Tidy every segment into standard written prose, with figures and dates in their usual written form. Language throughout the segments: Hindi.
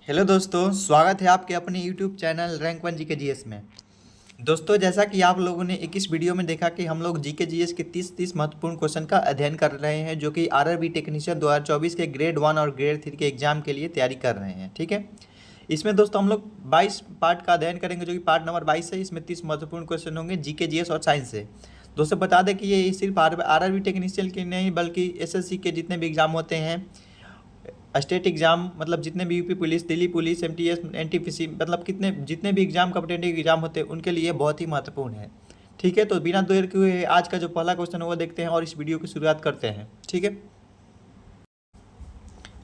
हेलो दोस्तों, स्वागत है आपके अपने YouTube channel rank one GK GS में। दोस्तों, जैसा कि आप लोगों ने एक इस वीडियो में देखा कि हम लोग जीके जीएस के 30 महत्वपूर्ण क्वेश्चन का अध्ययन कर रहे हैं, जो कि आरआरबी टेक्नीशियन 2024 के ग्रेड 1 और ग्रेड 3 के एग्जाम के लिए तैयारी कर रहे हैं। ठीक है, इसमें दोस्तों हम लोग 22 पार्ट का अध्ययन करेंगे, जो कि पार्ट नंबर 22 है। इसमें 30 महत्वपूर्ण क्वेश्चन होंगे जीके जीएस और साइंस से। दोस्तों बता दें कि ये सिर्फ आरआरबी टेक्नीशियन के नहीं बल्कि एसएससी के जितने भी एग्जाम होते हैं, स्टेट एग्जाम, मतलब जितने भी UP police, Delhi police, MTS, NTPC, मतलब कितने जितने भी एग्जाम कॉम्पिटिटिव एग्जाम होते हैं उनके लिए बहुत ही महत्वपूर्ण है। ठीक है, तो बिना देर के हुए आज का जो पहला क्वेश्चन है वो देखते हैं और इस वीडियो की शुरुआत करते हैं। ठीक है,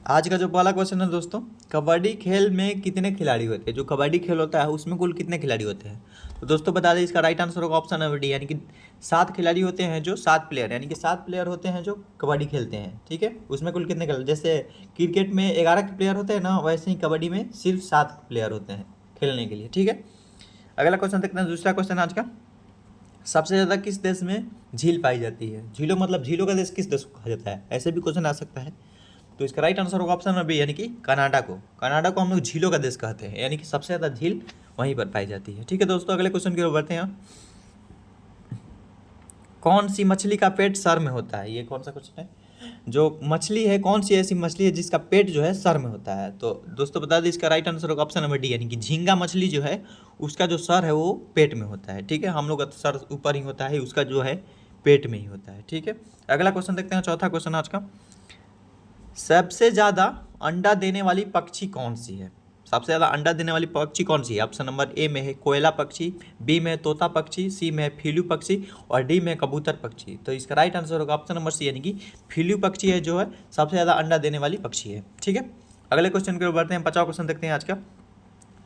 आज का जो पहला क्वेश्चन है दोस्तों, कबड्डी खेल में कितने खिलाड़ी होते हैं? जो कबड्डी खेल होता है उसमें कुल कितने खिलाड़ी होते हैं? तो दोस्तों बता दें, इसका राइट आंसर होगा ऑप्शन नंबर डी, यानी कि 7 खिलाड़ी होते हैं, जो 7 प्लेयर, यानी कि 7 प्लेयर होते हैं जो कबड्डी खेलते हैं। ठीक है, उसमें कुल कितने खिलाड़ी, जैसे क्रिकेट में 11 प्लेयर होते हैं ना, वैसे ही कबड्डी में सिर्फ 7 प्लेयर होते हैं खेलने के लिए। ठीक है, अगला क्वेश्चन देखते हैं, दूसरा क्वेश्चन आज का। सबसे ज़्यादा किस देश में झील पाई जाती है? झीलों मतलब झीलों का देश किस देश को कहा जाता है? ऐसे भी क्वेश्चन आ सकता है। तो इसका राइट आंसर होगा ऑप्शन नंबर बी, यानी कि कनाडा को। कनाडा को हम लोग झीलों का देश कहते हैं, यानी कि सबसे ज़्यादा झील वहीं पर पाई जाती है। ठीक है दोस्तों, अगले क्वेश्चन की ओर बढ़ते हैं। कौन सी मछली का पेट सर में होता है? ये कौन सा क्वेश्चन है? जो मछली है, कौन सी ऐसी मछली है जिसका पेट जो है सर में होता है? तो दोस्तों बता दें, इसका राइट आंसर होगा ऑप्शन नंबर डी, यानी कि झींगा मछली जो है उसका जो सर है वो पेट में होता है। ठीक है, हम लोग का तो सर ऊपर ही होता है, उसका जो है पेट में ही होता है। ठीक है, अगला क्वेश्चन देखते हैं, चौथा क्वेश्चन आज का। सबसे ज़्यादा अंडा देने वाली पक्षी कौन सी है? सबसे ज़्यादा अंडा देने वाली पक्षी कौन सी है? ऑप्शन नंबर ए में है कोयला पक्षी, बी में है तोता पक्षी, सी में है फीलू पक्षी और डी में है कबूतर पक्षी। तो इसका राइट आंसर होगा ऑप्शन नंबर सी, यानी कि फीलू पक्षी है जो है सबसे ज़्यादा अंडा देने वाली पक्षी है। ठीक है, अगले क्वेश्चन की ओर बढ़ते हैं, 50वां क्वेश्चन देखते हैं आज का।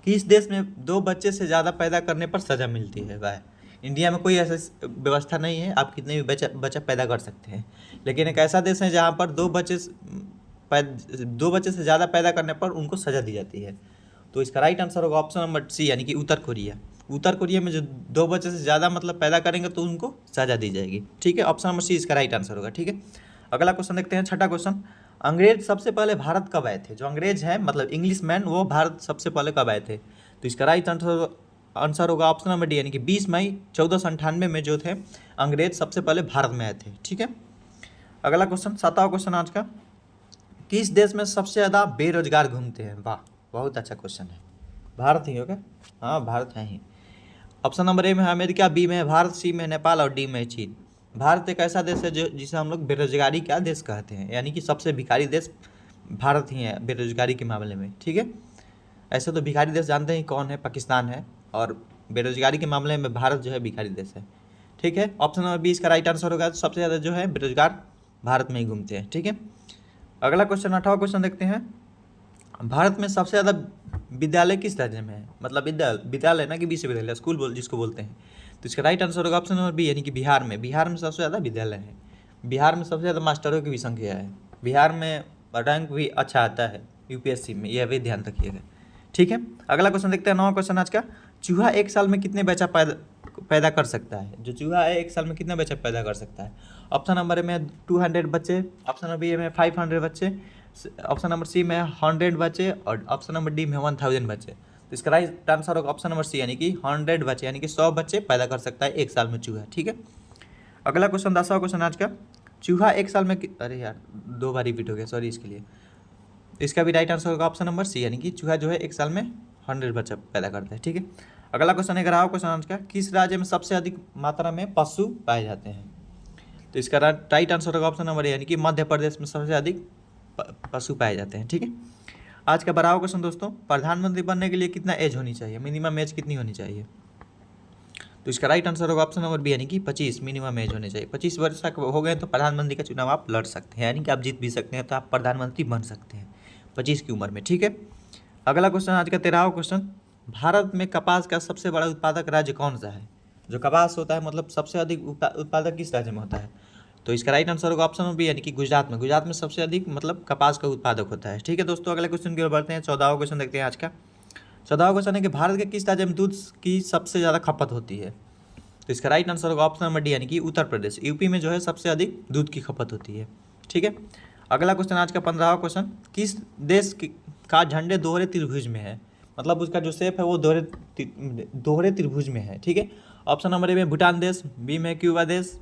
किस देश में 2 बच्चे से ज़्यादा पैदा करने पर सज़ा मिलती है? वह इंडिया में कोई ऐसा व्यवस्था नहीं है, आप कितने भी बच्चा पैदा कर सकते हैं, लेकिन एक ऐसा देश है जहाँ पर 2 बच्चे से ज़्यादा पैदा करने पर उनको सज़ा दी जाती है। तो इसका राइट आंसर होगा ऑप्शन नंबर सी, यानी कि उत्तर कोरिया। उत्तर कोरिया में जो 2 बच्चे से ज़्यादा मतलब पैदा करेंगे तो उनको सज़ा दी जाएगी। ठीक है, ऑप्शन नंबर सी इसका राइट आंसर होगा। ठीक है, अगला क्वेश्चन देखते हैं, छठा क्वेश्चन। अंग्रेज सबसे पहले भारत कब आए थे? जो अंग्रेज हैं मतलब इंग्लिश मैन, वो भारत सबसे पहले कब आए थे? तो इसका राइट आंसर होगा ऑप्शन नंबर डी, यानी कि 20 मई 1498 में जो थे अंग्रेज सबसे पहले भारत में आए थे। ठीक है, अगला क्वेश्चन, 7वां क्वेश्चन आज का। किस देश में सबसे ज़्यादा बेरोजगार घूमते हैं? वाह, बहुत अच्छा क्वेश्चन है। भारत ही होगा? हाँ, भारत है ही। ऑप्शन नंबर ए में है अमेरिका, बी में है भारत, सी में है नेपाल और डी में है चीन। भारत एक ऐसा देश है जो जिसे हम लोग बेरोजगारी का देश कहते हैं, यानी कि सबसे भिखारी देश भारत ही है बेरोजगारी के मामले में। ठीक है, ऐसे तो भिखारी देश जानते ही कौन है, पाकिस्तान है, और बेरोजगारी के मामले में भारत जो है भिखारी देश है। ठीक है, ऑप्शन नंबर बी इसका राइट आंसर होगा। सबसे ज़्यादा जो है बेरोजगार भारत में ही घूमते हैं। ठीक है, अगला क्वेश्चन, 8वां क्वेश्चन देखते हैं। भारत में सबसे ज़्यादा विद्यालय किस राज्य में है? मतलब विद्यालय ना कि विश्वविद्यालय, स्कूल जिसको बोलते हैं। तो इसका राइट आंसर होगा ऑप्शन नंबर बी, यानी कि बिहार में। बिहार में सबसे ज़्यादा विद्यालय है, बिहार में सबसे ज़्यादा मास्टरों की भी संख्या है, बिहार में रैंक भी अच्छा आता है यूपीएससी में, यह भी ध्यान रखिएगा। ठीक है, अगला क्वेश्चन देखते हैं, 9वां क्वेश्चन आज का। चूहा एक साल में कितने बच्चा पैदा कर सकता है? जो चूहा है एक साल में कितने बच्चे पैदा कर सकता है? ऑप्शन नंबर ए में 200 बच्चे, ऑप्शन नंबर बी में 500 बच्चे, ऑप्शन नंबर सी में 100 बच्चे और ऑप्शन नंबर डी में 1000 बच्चे। तो इसका राइट आंसर होगा ऑप्शन नंबर सी, यानी कि 100 बच्चे, यानी कि 100 बच्चे पैदा कर सकता है एक साल में चूहा। ठीक है, अगला क्वेश्चन, 10वां क्वेश्चन आज का। चूहा एक साल में अरे यार 2 बार रिपीट हो गया, सॉरी इसके लिए। इसका भी राइट आंसर होगा ऑप्शन नंबर सी, यानी कि चूहा जो है एक साल में 100 बच्चा पैदा करता है। ठीक है, अगला क्वेश्चन, 11वां क्वेश्चन आज का। किस राज्य में सबसे अधिक मात्रा में पशु पाए जाते हैं? तो इसका राइट आंसर होगा ऑप्शन नंबर ए, यानी कि मध्य प्रदेश में सबसे अधिक पशु पाए जाते हैं। ठीक है, आज का 12वां क्वेश्चन दोस्तों। प्रधानमंत्री बनने के लिए कितना एज होनी चाहिए? मिनिमम एज कितनी होनी चाहिए? तो इसका राइट आंसर होगा ऑप्शन नंबर बी, यानी कि 25 मिनिमम एज होनी चाहिए। 25 वर्ष तक हो गए तो प्रधानमंत्री का चुनाव आप लड़ सकते हैं, यानी कि आप जीत भी सकते हैं, तो आप प्रधानमंत्री बन सकते हैं 25 की उम्र में। ठीक है, अगला क्वेश्चन आज का 13वां क्वेश्चन। भारत में कपास का सबसे बड़ा उत्पादक राज्य कौन सा है? जो कपास होता है मतलब सबसे अधिक उत्पादक किस राज्य में होता है? तो इसका राइट आंसर होगा ऑप्शन नंबर बी, यानी कि गुजरात में। गुजरात में सबसे अधिक मतलब कपास का उत्पादक होता है। ठीक है दोस्तों, अगले क्वेश्चन की ओर बढ़ते हैं, 14वां क्वेश्चन देखते हैं आज का। 14वां क्वेश्चन है कि भारत के किस राज्य में दूध की सबसे ज़्यादा खपत होती है? तो इसका राइट आंसर होगा ऑप्शन नंबर डी, यानी कि उत्तर प्रदेश। यूपी में जो है सबसे अधिक दूध की खपत होती है। ठीक है, अगला क्वेश्चन आज का 15वां क्वेश्चन। किस देश का झंडे दोहरे त्रिभुज में है, मतलब उसका जो शेप है वो दोहरे त्रिभुज में है। ठीक है, ऑप्शन नंबर ए में भूटान देश, बी में क्यूबा देश,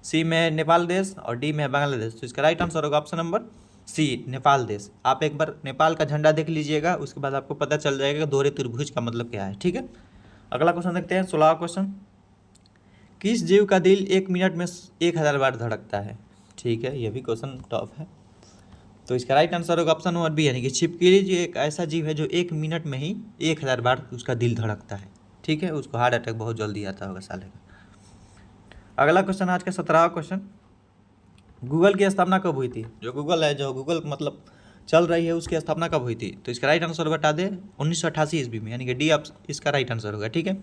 सी में नेपाल देश और डी में बांग्लादेश। तो इसका राइट आंसर होगा ऑप्शन नंबर सी, नेपाल देश। आप एक बार नेपाल का झंडा देख लीजिएगा, उसके बाद आपको पता चल जाएगा कि दोहरे त्रिभुज का मतलब क्या है। ठीक है, अगला क्वेश्चन देखते हैं, 16वां क्वेश्चन। किस जीव का दिल 1 मिनट में 1000 बार धड़कता है? ठीक है, यह भी क्वेश्चन टफ है। तो इसका राइट आंसर होगा ऑप्शन नंबर बी, यानी कि छिपकली जो एक ऐसा जीव है जो 1 मिनट में ही 1000 बार उसका दिल धड़कता है। ठीक है, उसको हार्ट अटैक बहुत जल्दी आता होगा साले का। अगला क्वेश्चन आज का 17वां क्वेश्चन। गूगल की स्थापना कब हुई थी? जो गूगल मतलब चल रही है उसकी स्थापना कब हुई थी? तो इसका राइट आंसर बता दे 1988 ईस्वी में, यानी कि डी इसका राइट आंसर होगा। ठीक है,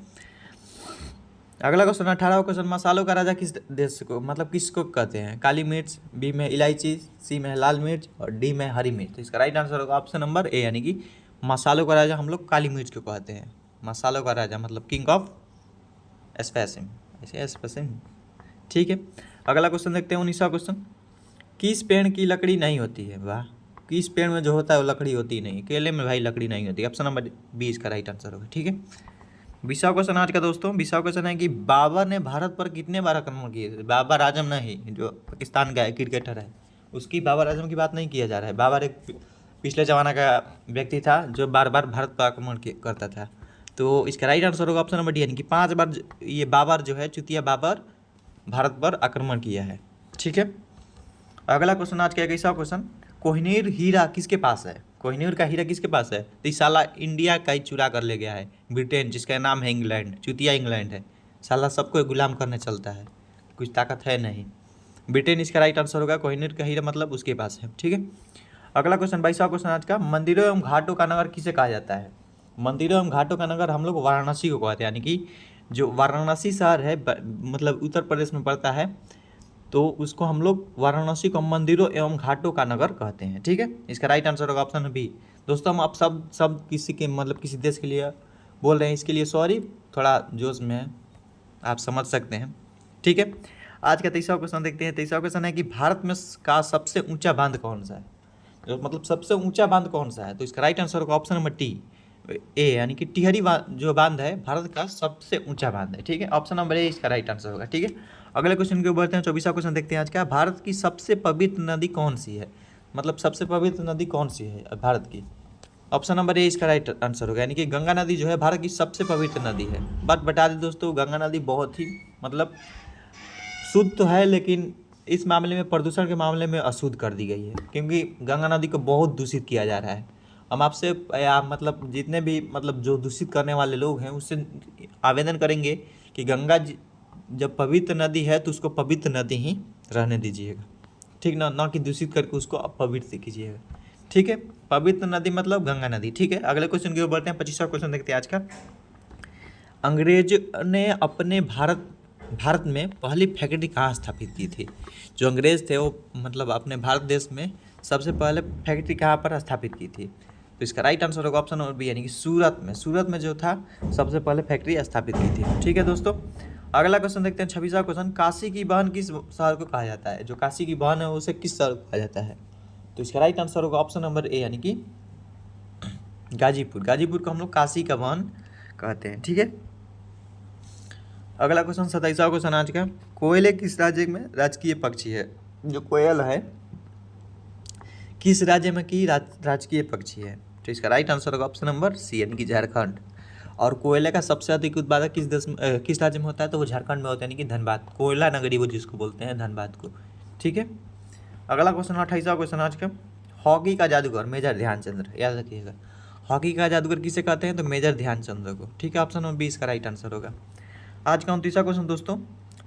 अगला क्वेश्चन 18वां क्वेश्चन। मसालों का राजा किस देश को मतलब किसको कहते हैं? काली मिर्च, बी में इलायची, सी में लाल मिर्च और डी में हरी मिर्च। तो इसका राइट आंसर होगा ऑप्शन नंबर ए, यानी कि मसालों का राजा हम लोग काली मिर्च को कहते हैं। मसालों का राजा मतलब किंग ऑफ स्पाइसिंग, ऐसे स्पाइसिंग। ठीक है, अगला क्वेश्चन देखते हैं 19वां क्वेश्चन। किस पेड़ की लकड़ी नहीं होती है? वाह, किस पेड़ में जो होता है वो लकड़ी होती नहीं? केले में भाई लकड़ी नहीं होती। ऑप्शन नंबर बी इसका राइट आंसर होगा। ठीक है, 20वां क्वेश्चन आज का दोस्तों। 20वां क्वेश्चन है कि बाबर ने भारत पर कितने बार आक्रमण किए थे? बाबर आजम नहीं, जो पाकिस्तान का क्रिकेटर है, उसकी बाबर आजम की बात नहीं किया जा रहा है। बाबर एक पिछले ज़माना का व्यक्ति था जो बार बार भारत पर आक्रमण करता था। तो इसका राइट आंसर होगा ऑप्शन नंबर डी, यानी कि 5 बार ये बाबर जो है, चुतिया बाबर, भारत पर आक्रमण किया है। ठीक है, अगला क्वेश्चन आज का 21वां क्वेश्चन। कोहिनूर हीरा किसके पास है? कोहिनूर का हीरा किसके पास है? तो इस साला इंडिया का ही चुरा कर ले गया है ब्रिटेन, जिसका नाम है इंग्लैंड। चुतिया इंग्लैंड है, साला सबको गुलाम करने चलता है, कुछ ताकत है नहीं। ब्रिटेन इसका राइट आंसर होगा। कोहिनूर का हीरा मतलब उसके पास है। ठीक है, अगला क्वेश्चन 22वां क्वेश्चन आज का। मंदिरों एवं घाटों का नगर किसे कहा जाता है? मंदिरों एवं घाटों का नगर हम लोग वाराणसी को कहते हैं, यानी कि जो वाराणसी शहर है मतलब उत्तर प्रदेश में पड़ता है, तो उसको हम लोग वाराणसी को मंदिरों एवं घाटों का नगर कहते हैं। ठीक है, इसका राइट आंसर होगा ऑप्शन बी। दोस्तों हम आप सब किसी के मतलब किसी देश के लिए बोल रहे हैं, इसके लिए सॉरी, थोड़ा जोश में है, आप समझ सकते हैं। ठीक है, आज का 23वां क्वेश्चन देखते हैं। 23वां क्वेश्चन है कि भारत में का सबसे ऊंचा बांध कौन सा है? जो मतलब सबसे ऊंचा बांध कौन सा है? तो इसका राइट आंसर होगा ऑप्शन नंबर टी ए, यानी कि टिहरी जो बांध है भारत का सबसे ऊंचा बांध है। ठीक है, ऑप्शन नंबर ए इसका राइट आंसर होगा। ठीक है, अगले क्वेश्चन के ऊपर बढ़ते हैं। 24वां क्वेश्चन देखते हैं आज का। भारत की सबसे पवित्र नदी कौन सी है? मतलब सबसे पवित्र नदी कौन सी है भारत की? ऑप्शन नंबर ए इसका राइट आंसर होगा, यानी कि गंगा नदी जो है भारत की सबसे पवित्र नदी है। बट बता दें दोस्तों, गंगा नदी बहुत ही मतलब शुद्ध तो है, लेकिन इस मामले में प्रदूषण के मामले में अशुद्ध कर दी गई है, क्योंकि गंगा नदी को बहुत दूषित किया जा रहा है। हम आपसे मतलब जितने भी मतलब जो दूषित करने वाले लोग हैं उससे आवेदन करेंगे कि गंगा जब पवित्र नदी है तो उसको पवित्र नदी ही रहने दीजिएगा। ठीक ना कि दूषित करके उसको अपवित्र कीजिएगा। ठीक है, पवित्र नदी मतलब गंगा नदी। ठीक है, अगले क्वेश्चन की ओर बढ़ते हैं। 25वां क्वेश्चन देखते हैं आज का। अंग्रेज ने अपने भारत में पहली फैक्ट्री कहाँ स्थापित की थी? जो अंग्रेज थे वो मतलब अपने भारत देश में सबसे पहले फैक्ट्री कहाँ पर स्थापित की थी? तो इसका राइट आंसर होगा ऑप्शन नंबर बी, यानी कि सूरत में जो था सबसे पहले फैक्ट्री स्थापित की थी। ठीक है दोस्तों, अगला क्वेश्चन देखते हैं। 26वां क्वेश्चन। काशी की बहन किस शहर को कहा जाता है? जो काशी की बहन है उसे किस शहर को कहा जाता है? तो इसका राइट आंसर होगा ऑप्शन नंबर ए, यानी कि गाजीपुर को हम लोग काशी का बहन कहते हैं। ठीक है, अगला क्वेश्चन 27वां क्वेश्चन आज का। कोयले किस राज्य में राजकीय पक्षी है? जो कोयल है किस राज्य में की राजकीय पक्षी है? तो इसका राइट आंसर होगा ऑप्शन नंबर सी, यानी कि झारखंड। और कोयले का सबसे अधिक उत्पादक किस राज्य में होता है? तो वो झारखंड में होता है, यानी कि धनबाद, कोयला नगरी वो जिसको बोलते हैं, धनबाद को। ठीक है, अगला क्वेश्चन 28वां क्वेश्चन आज का। हॉकी का जादूगर मेजर ध्यानचंद्र, याद रखिएगा, हॉकी का जादूगर किसे कहते हैं? तो मेजर ध्यानचंद्र को। ठीक है, ऑप्शन नंबर बी इसका राइट आंसर होगा। आज का 29वां क्वेश्चन दोस्तों।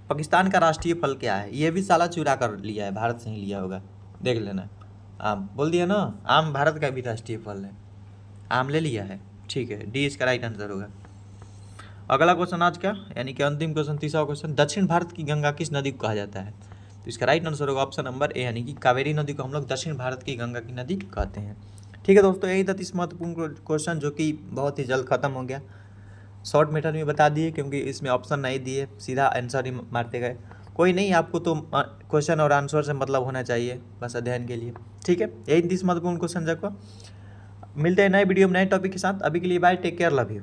पाकिस्तान का राष्ट्रीय फल क्या है? ये भी साला चुरा कर लिया है, भारत से ही लिया होगा, देख लेना। आम बोल दिया ना, आम भारत का भी राष्ट्रीय फल है, आम ले लिया है। ठीक है, डी इसका राइट आंसर होगा। अगला क्वेश्चन आज का, यानी कि अंतिम क्वेश्चन 30वां क्वेश्चन। दक्षिण भारत की गंगा किस नदी को कहा जाता है? तो इसका राइट आंसर होगा ऑप्शन नंबर ए, यानी कि कावेरी नदी को हम लोग दक्षिण भारत की गंगा की नदी कहते हैं। ठीक है दोस्तों, यही था 30 महत्वपूर्ण क्वेश्चन, जो कि बहुत ही जल्द खत्म हो गया। शॉर्ट मेथड में बता दिए, क्योंकि इसमें ऑप्शन नहीं दिए, सीधा आंसर ही मारते गए। कोई नहीं, आपको तो क्वेश्चन और आंसर से मतलब होना चाहिए बस अध्ययन के लिए। ठीक है, यही 30 महत्वपूर्ण क्वेश्चन को मिलते हैं नए वीडियो में नए टॉपिक के साथ। अभी के लिए bye, take care, love you.